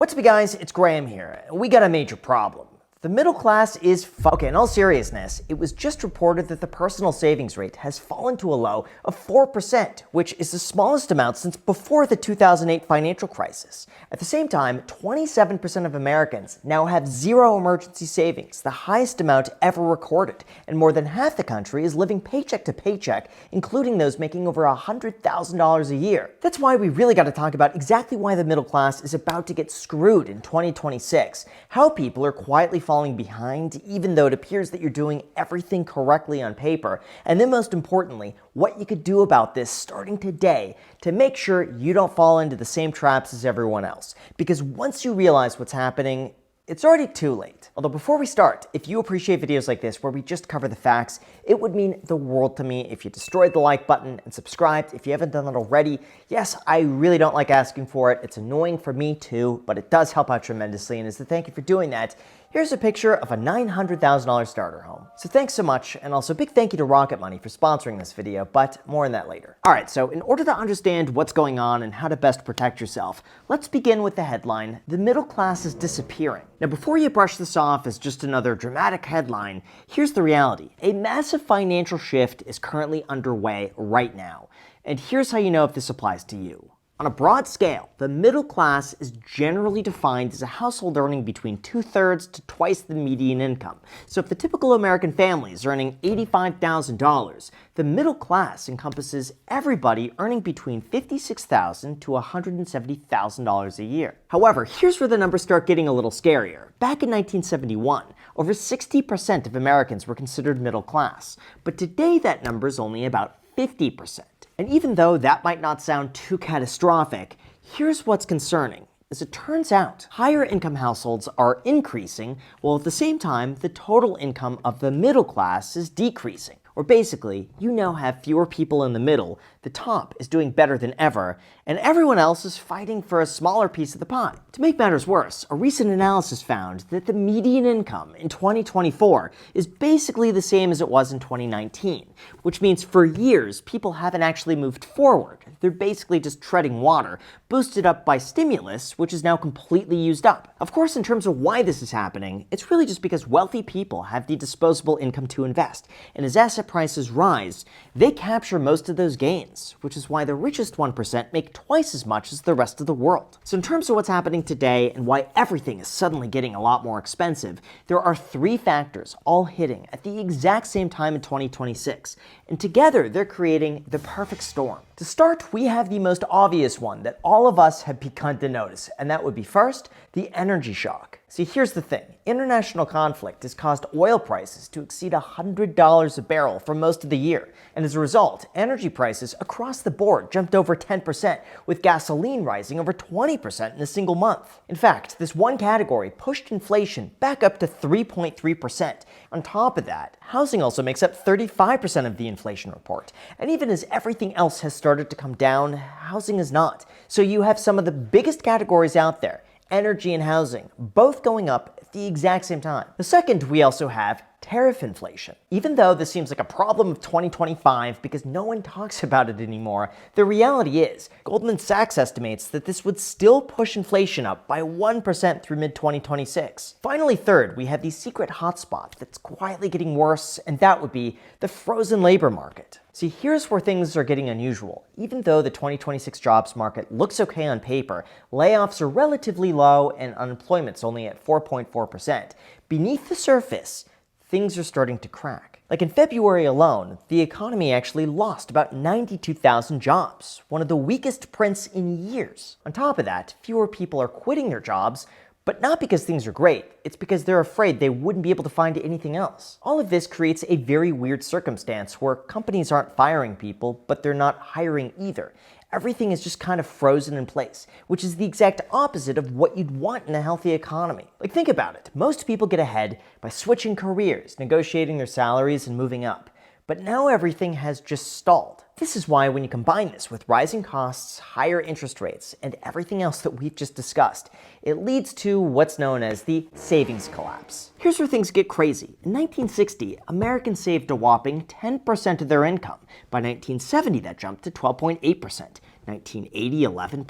What's up, guys? It's Graham here, and we got a major problem. The middle class is Okay, in all seriousness, it was just reported that the personal savings rate has fallen to a low of 4%, which is the smallest amount since before the 2008 financial crisis. At the same time, 27% of Americans now have zero emergency savings, the highest amount ever recorded, and more than half the country is living paycheck to paycheck, including those making over $100,000 a year. That's why we really got to talk about exactly why the middle class is about to get screwed in 2026, how people are quietly falling behind, even though it appears that you're doing everything correctly on paper, and then most importantly, what you could do about this starting today to make sure you don't fall into the same traps as everyone else. Because once you realize what's happening, it's already too late. Although before we start, if you appreciate videos like this where we just cover the facts, it would mean the world to me if you destroyed the like button and subscribed if you haven't done that already. Yes, I really don't like asking for it. It's annoying for me too, but it does help out tremendously, and as a thank you for doing that, here's a picture of a $900,000 starter home. So thanks so much, and also big thank you to Rocket Money for sponsoring this video, but more on that later. Alright, so in order to understand what's going on and how to best protect yourself, let's begin with the headline, "The middle class is disappearing." Now before you brush this off as just another dramatic headline, here's the reality. A massive financial shift is currently underway right now, and here's how you know if this applies to you. On a broad scale, the middle class is generally defined as a household earning between 2/3 to twice the median income. So if the typical American family is earning $85,000, the middle class encompasses everybody earning between $56,000 to $170,000 a year. However, here's where the numbers start getting a little scarier. Back in 1971, over 60% of Americans were considered middle class, but today that number is only about 50%. And even though that might not sound too catastrophic, here's what's concerning. As it turns out, higher income households are increasing, while at the same time, the total income of the middle class is decreasing. Or basically, you now have fewer people in the middle, the top is doing better than ever, and everyone else is fighting for a smaller piece of the pie. To make matters worse, a recent analysis found that the median income in 2024 is basically the same as it was in 2019, which means for years, people haven't actually moved forward. They're basically just treading water, boosted up by stimulus, which is now completely used up. Of course, in terms of why this is happening, it's really just because wealthy people have the disposable income to invest, and as asset prices rise, they capture most of those gains, which is why the richest 1% make twice as much as the rest of the world. So in terms of what's happening today and why everything is suddenly getting a lot more expensive, there are three factors all hitting at the exact same time in 2026, and together they're creating the perfect storm. To start, we have the most obvious one that all of us have begun to notice, and that would be first, the energy shock. See, here's the thing. International conflict has caused oil prices to exceed $100 a barrel for most of the year. And as a result, energy prices across the board jumped over 10%, with gasoline rising over 20% in a single month. In fact, this one category pushed inflation back up to 3.3%. On top of that, housing also makes up 35% of the inflation report. And even as everything else has started to come down, housing is not. So you have some of the biggest categories out there, energy and housing, both going up at the exact same time. The second, we also have tariff inflation. Even though this seems like a problem of 2025 because no one talks about it anymore, the reality is Goldman Sachs estimates that this would still push inflation up by 1% through mid-2026. Finally, third, we have the secret hotspot that's quietly getting worse, and that would be the frozen labor market. See, here's where things are getting unusual. Even though the 2026 jobs market looks okay on paper, layoffs are relatively low and unemployment's only at 4.4%. Beneath the surface, things are starting to crack. Like in February alone, the economy actually lost about 92,000 jobs, one of the weakest prints in years. On top of that, fewer people are quitting their jobs, but not because things are great, it's because they're afraid they wouldn't be able to find anything else. All of this creates a very weird circumstance where companies aren't firing people, but they're not hiring either. Everything is just kind of frozen in place, which is the exact opposite of what you'd want in a healthy economy. Like, think about it. Most people get ahead by switching careers, negotiating their salaries, and moving up. But now everything has just stalled. This is why when you combine this with rising costs, higher interest rates, and everything else that we've just discussed, it leads to what's known as the savings collapse. Here's where things get crazy. In 1960, Americans saved a whopping 10% of their income. By 1970, that jumped to 12.8%. 1980, 11%,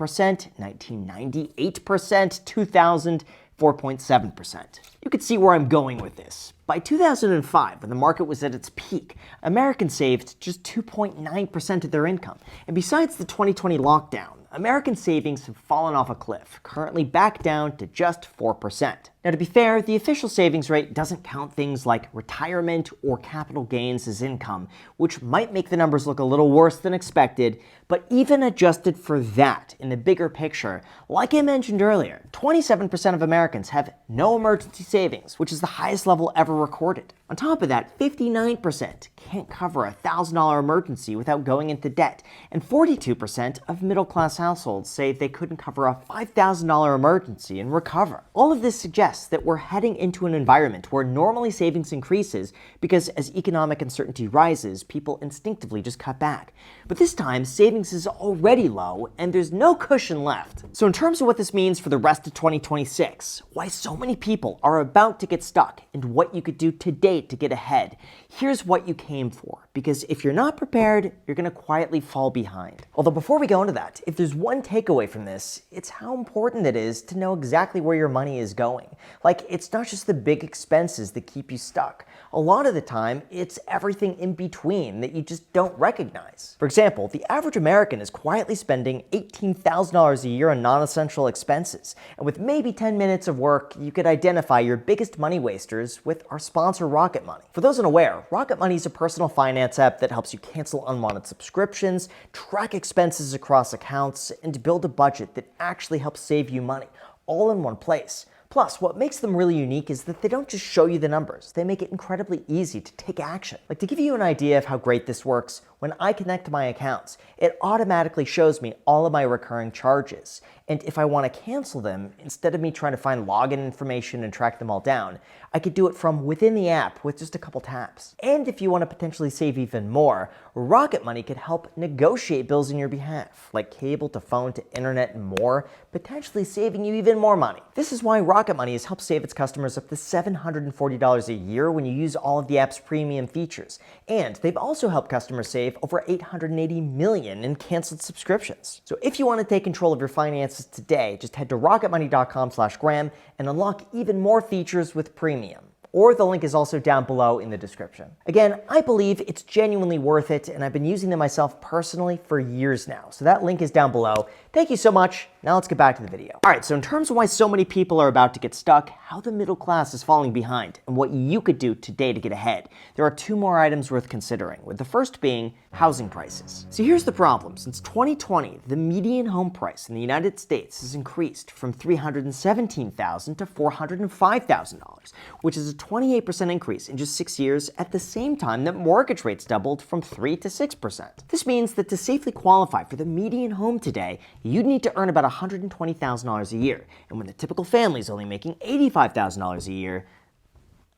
1990, 8%, 2000, 4.7%. You can see where I'm going with this. By 2005, when the market was at its peak, Americans saved just 2.9% of their income. And besides the 2020 lockdown, American savings have fallen off a cliff, currently back down to just 4%. Now, to be fair, the official savings rate doesn't count things like retirement or capital gains as income, which might make the numbers look a little worse than expected, but even adjusted for that in the bigger picture, like I mentioned earlier, 27% of Americans have no emergency savings, which is the highest level ever recorded. On top of that, 59% can't cover a $1,000 emergency without going into debt, and 42% of middle-class households say they couldn't cover a $5,000 emergency and recover. All of this suggests that we're heading into an environment where normally savings increases because as economic uncertainty rises, people instinctively just cut back. But this time, savings is already low and there's no cushion left. So in terms of what this means for the rest of 2026, why so many people are about to get stuck, and what you could do today to get ahead, here's what you came for. Because if you're not prepared, you're going to quietly fall behind. Although before we go into that, if there's one takeaway from this, it's how important it is to know exactly where your money is going. Like, it's not just the big expenses that keep you stuck. A lot of the time, it's everything in between that you just don't recognize. For example, the average American is quietly spending $18,000 a year on non-essential expenses. And with maybe 10 minutes of work, you could identify your biggest money wasters with our sponsor, Rocket Money. For those unaware, Rocket Money is a personal finance app that helps you cancel unwanted subscriptions, track expenses across accounts, and build a budget that actually helps save you money, all in one place. Plus, what makes them really unique is that they don't just show you the numbers, they make it incredibly easy to take action. Like, to give you an idea of how great this works, when I connect to my accounts, it automatically shows me all of my recurring charges. And if I want to cancel them, instead of me trying to find login information and track them all down, I could do it from within the app with just a couple taps. And if you want to potentially save even more, Rocket Money could help negotiate bills on your behalf, like cable to phone to internet and more, potentially saving you even more money. This is why Rocket Money has helped save its customers up to $740 a year when you use all of the app's premium features. And they've also helped customers save over $880 million in canceled subscriptions. So if you want to take control of your finances today, just head to rocketmoney.com/Graham and unlock even more features with premium. Or the link is also down below in the description. Again, I believe it's genuinely worth it, and I've been using them myself personally for years now. So that link is down below. Thank you so much. Now let's get back to the video. All right, so in terms of why so many people are about to get stuck, how the middle class is falling behind, and what you could do today to get ahead, there are two more items worth considering, with the first being housing prices. So here's the problem. Since 2020, the median home price in the United States has increased from $317,000 to $405,000, which is a 28% increase in just 6 years, at the same time that mortgage rates doubled from 3 to 6%. This means that to safely qualify for the median home today, you'd need to earn about $120,000 a year. And when the typical family is only making $85,000 a year,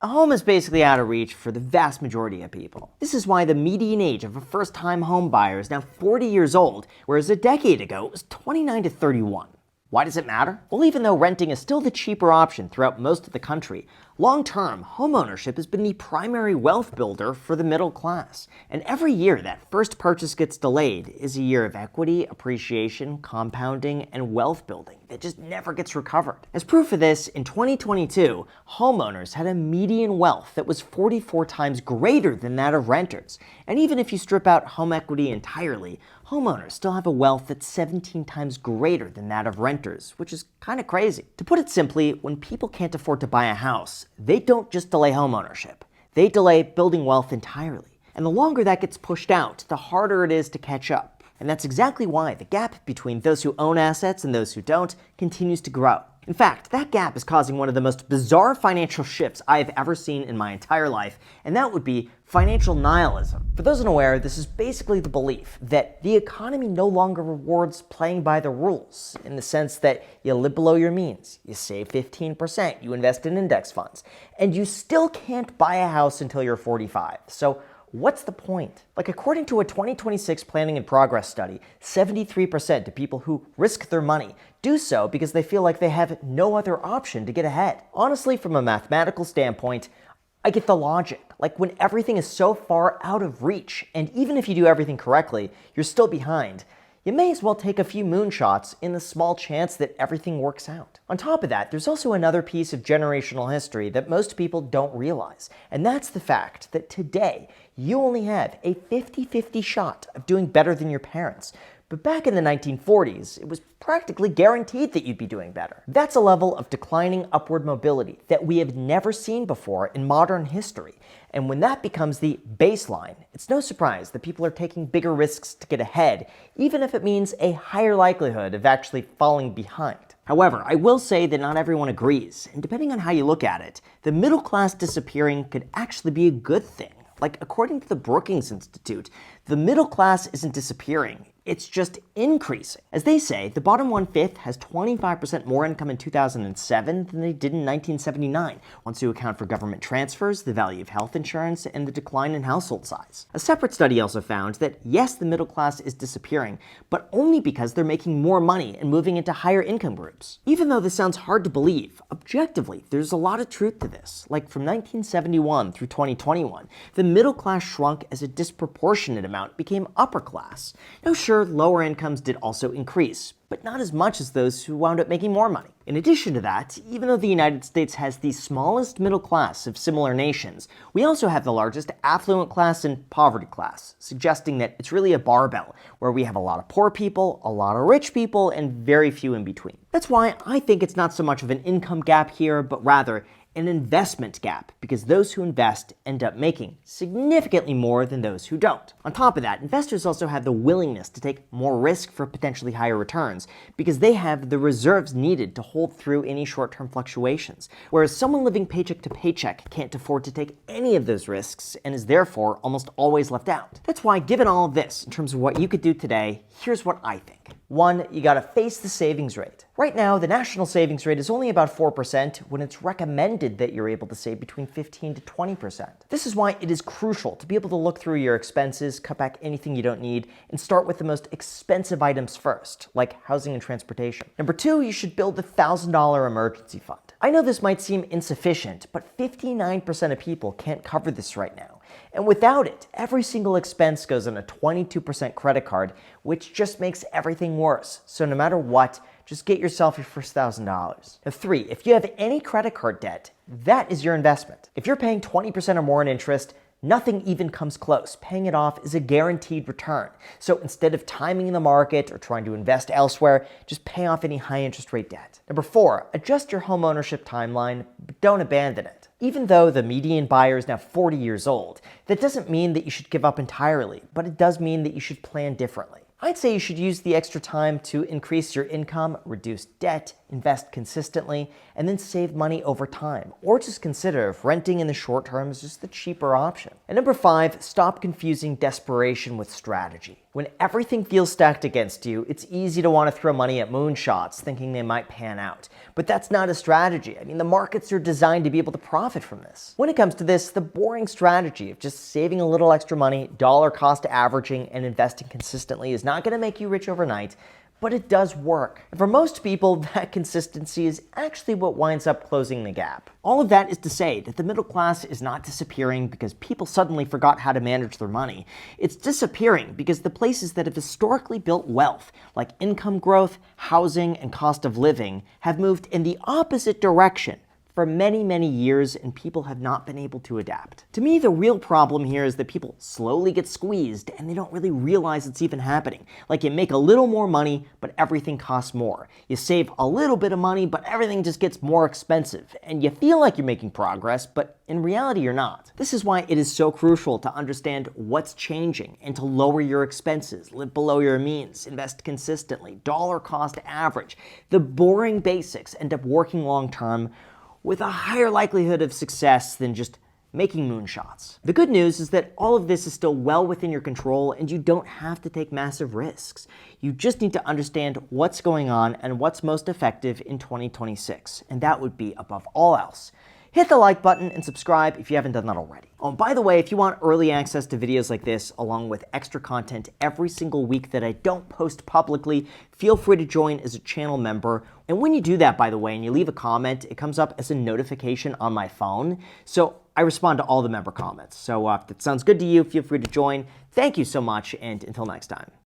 a home is basically out of reach for the vast majority of people. This is why the median age of a first-time home buyer is now 40 years old, whereas a decade ago it was 29 to 31. Why does it matter? Well, even though renting is still the cheaper option throughout most of the country, long-term, homeownership has been the primary wealth builder for the middle class. And every year that first purchase gets delayed is a year of equity, appreciation, compounding, and wealth building that just never gets recovered. As proof of this, in 2022, homeowners had a median wealth that was 44 times greater than that of renters. And even if you strip out home equity entirely, homeowners still have a wealth that's 17 times greater than that of renters, which is kind of crazy. To put it simply, when people can't afford to buy a house, they don't just delay homeownership. They delay building wealth entirely. And the longer that gets pushed out, the harder it is to catch up. And that's exactly why the gap between those who own assets and those who don't continues to grow. In fact, that gap is causing one of the most bizarre financial shifts I have ever seen in my entire life, and that would be financial nihilism. For those unaware, this is basically the belief that the economy no longer rewards playing by the rules, in the sense that you live below your means, you save 15%, you invest in index funds, and you still can't buy a house until you're 45. So what's the point? Like, according to a 2026 Planning in Progress study, 73% of people who risk their money do so because they feel like they have no other option to get ahead. Honestly, from a mathematical standpoint, I get the logic. Like, when everything is so far out of reach, and even if you do everything correctly, you're still behind, you may as well take a few moonshots in the small chance that everything works out. On top of that, there's also another piece of generational history that most people don't realize, and that's the fact that today you only have a 50-50 shot of doing better than your parents. But back in the 1940s, it was practically guaranteed that you'd be doing better. That's a level of declining upward mobility that we have never seen before in modern history. And when that becomes the baseline, it's no surprise that people are taking bigger risks to get ahead, even if it means a higher likelihood of actually falling behind. However, I will say that not everyone agrees, and depending on how you look at it, the middle class disappearing could actually be a good thing. Like, according to the Brookings Institute, the middle class isn't disappearing, it's just increasing. As they say, the bottom 1/5 has 25% more income in 2007 than they did in 1979, once you account for government transfers, the value of health insurance, and the decline in household size. A separate study also found that yes, the middle class is disappearing, but only because they're making more money and moving into higher income groups. Even though this sounds hard to believe, objectively, there's a lot of truth to this. Like from 1971 through 2021, the middle class shrunk as a disproportionate amount became upper class. Now sure, lower incomes did also increase, but not as much as those who wound up making more money. In addition to that, even though the United States has the smallest middle class of similar nations, we also have the largest affluent class and poverty class, suggesting that it's really a barbell, where we have a lot of poor people, a lot of rich people, and very few in between. That's why I think it's not so much of an income gap here, but rather an investment gap, because those who invest end up making significantly more than those who don't. On top of that, investors also have the willingness to take more risk for potentially higher returns, because they have the reserves needed to hold through any short-term fluctuations, whereas someone living paycheck to paycheck can't afford to take any of those risks and is therefore almost always left out. That's why, given all of this, in terms of what you could do today, here's what I think. 1, you gotta face the savings rate. Right now, the national savings rate is only about 4% when it's recommended that you're able to save between 15 to 20%. This is why it is crucial to be able to look through your expenses, cut back anything you don't need, and start with the most expensive items first, like housing and transportation. Number 2, you should build the $1,000 emergency fund. I know this might seem insufficient, but 59% of people can't cover this right now. And without it, every single expense goes on a 22% credit card, which just makes everything worse. So no matter what, just get yourself your first $1,000. Now 3, if you have any credit card debt, that is your investment. If you're paying 20% or more in interest, nothing even comes close. Paying it off is a guaranteed return. So instead of timing the market or trying to invest elsewhere, just pay off any high interest rate debt. Number 4, adjust your home ownership timeline, but don't abandon it. Even though the median buyer is now 40 years old, that doesn't mean that you should give up entirely, but it does mean that you should plan differently. I'd say you should use the extra time to increase your income, reduce debt, invest consistently, and then save money over time. Or just consider if renting in the short term is just the cheaper option. And number 5, stop confusing desperation with strategy. When everything feels stacked against you, it's easy to want to throw money at moonshots thinking they might pan out. But that's not a strategy. I mean, the markets are designed to be able to profit from this. When it comes to this, the boring strategy of just saving a little extra money, dollar cost averaging, and investing consistently is not going to make you rich overnight, but it does work. And for most people, that consistency is actually what winds up closing the gap. All of that is to say that the middle class is not disappearing because people suddenly forgot how to manage their money. It's disappearing because the places that have historically built wealth, like income growth, housing, and cost of living, have moved in the opposite direction for many, many years, and people have not been able to adapt. To me, the real problem here is that people slowly get squeezed and they don't really realize it's even happening. Like, you make a little more money, but everything costs more. You save a little bit of money, but everything just gets more expensive. And you feel like you're making progress, but in reality, you're not. This is why it is so crucial to understand what's changing and to lower your expenses, live below your means, invest consistently, dollar cost average. The boring basics end up working long term with a higher likelihood of success than just making moonshots. The good news is that all of this is still well within your control and you don't have to take massive risks. You just need to understand what's going on and what's most effective in 2026. And that would be, above all else, hit the like button and subscribe if you haven't done that already. Oh, and by the way, if you want early access to videos like this, along with extra content every single week that I don't post publicly, feel free to join as a channel member. And when you do that, by the way, and you leave a comment, it comes up as a notification on my phone. So I respond to all the member comments. So if that sounds good to you, feel free to join. Thank you so much, and until next time.